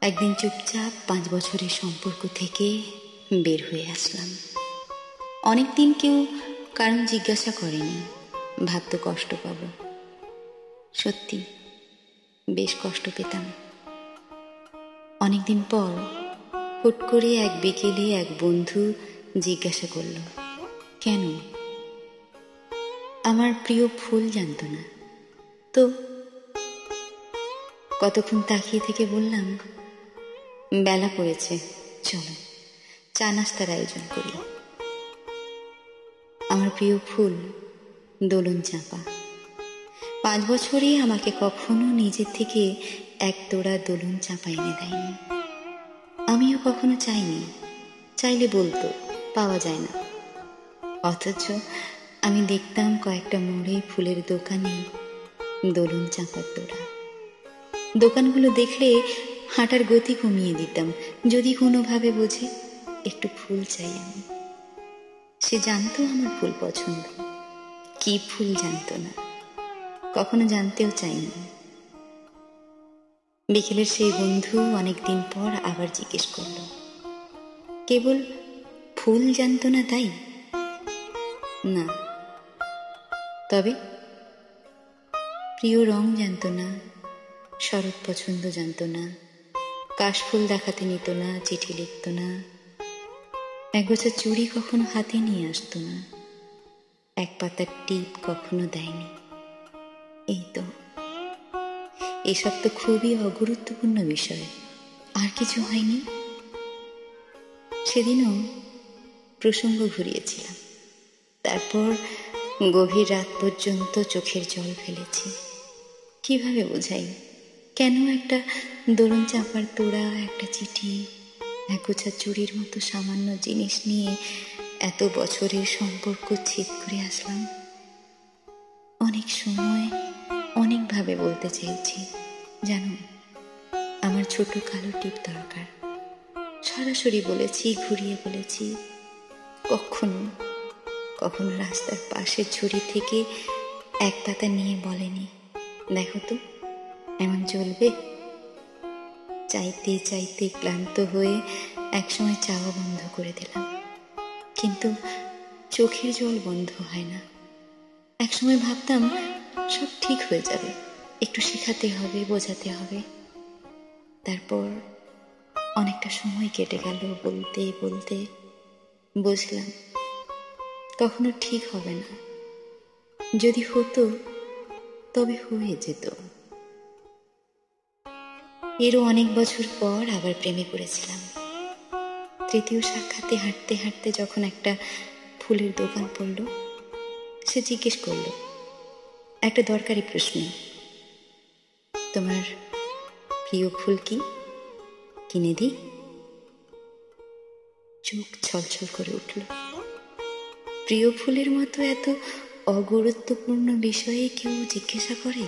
একদিন চুপচাপ 5 বছরের সম্পর্ক থেকে বের হয়ে আসলাম। অনেকদিন কেউ কারণ জিজ্ঞাসা করেনি, ভাবতো কষ্ট পাব। সত্যি বেশ কষ্ট পেতাম। অনেকদিন পর হুট করে এক বিকেলে এক বন্ধু জিজ্ঞাসা করল, কেন? আমার প্রিয় ফুল জানতো না তো। কতক্ষণ তাকিয়ে থেকে বললাম, বেলা পড়েছে, চলো চা নাস্তার আয়োজন করি। আমার প্রিয় ফুল দোলন চাঁপা 5 বছরই আমাকে কখনো নিজের থেকে এক তোড়া দোলন চাঁপা এনে দেয়নি। আমিও কখনো চাইনি, চাইলে বলতো পাওয়া যায় না। অথচ আমি দেখতাম কয়েকটা মোড়ে ফুলের দোকানে দোলন চাঁপার তোড়া। দোকানগুলো দেখলে হাঁটার গতি কমিয়ে দিতাম, যদি কোনোভাবে বোঝে একটু ফুল চাই আমি। সে জানতো আমার ফুল পছন্দ, কি ফুল জানতো না, কখনো জানতেও চাইনি। বিকেলের সেই বন্ধু অনেকদিন পর আবার জিজ্ঞেস করল, কেবল ফুল জানতো না তাই? না, তবে প্রিয় রং জানতো না, শরৎ পছন্দ জানতো না, কাশফুল দেখাতে নিত না, চিঠি লিখত না, একগোছা চুড়ি কখনো হাতে নিয়ে আসতো না, এক পাতার টিপ কখনো দেয়নি। এই তো, এসব তো খুবই অগুরুত্বপূর্ণ বিষয়, আর কিছু হয়নি। সেদিনও প্রসঙ্গ ঘুরিয়েছিলাম, তারপর গভীর রাত পর্যন্ত চোখের জল ফেলেছি। কিভাবে বোঝাই কেন একটা দোলন চাঁপার তোড়া, একটা চিঠি, একগোছা চুরির মতো সামান্য জিনিস নিয়ে এত বছরের সম্পর্ক ছেদ করে আসলাম। অনেক সময় অনেকভাবে বলতে চেয়েছি, জানো আমার ছোট কালো টিপ দরকার। সরাসরি বলেছি, ঘুরিয়ে বলেছি, কখনো কখনো রাস্তার পাশের ঝুড়ি থেকে এক পাতা নিয়ে বলেনি, দেখো তো এমন চলবে? চাইতে চাইতে ক্লান্ত হয়ে একসময় চাওয়া বন্ধ করে দিলাম, কিন্তু চোখের জল বন্ধ হয় না। একসময় ভাবতাম সব ঠিক হয়ে যাবে, একটু শেখাতে হবে, বোঝাতে হবে। তারপর অনেকটা সময় কেটে গেল, বলতে বলতে বুঝলাম কখনো ঠিক হবে না। যদি হতো তবে হয়ে যেত। এরও অনেক বছর পর আবার প্রেমে পড়েছিলাম। তৃতীয় সাক্ষাতে হাঁটতে হাঁটতে যখন একটা ফুলের দোকান পড়ল, সে জিজ্ঞেস করল একটা দরকারি প্রশ্ন, তোমার প্রিয় ফুল কি, কিনে দিই? চোখ ছলছল করে উঠল। প্রিয় ফুলের মতো এত অগুরুত্বপূর্ণ বিষয়ে কেউ জিজ্ঞাসা করে?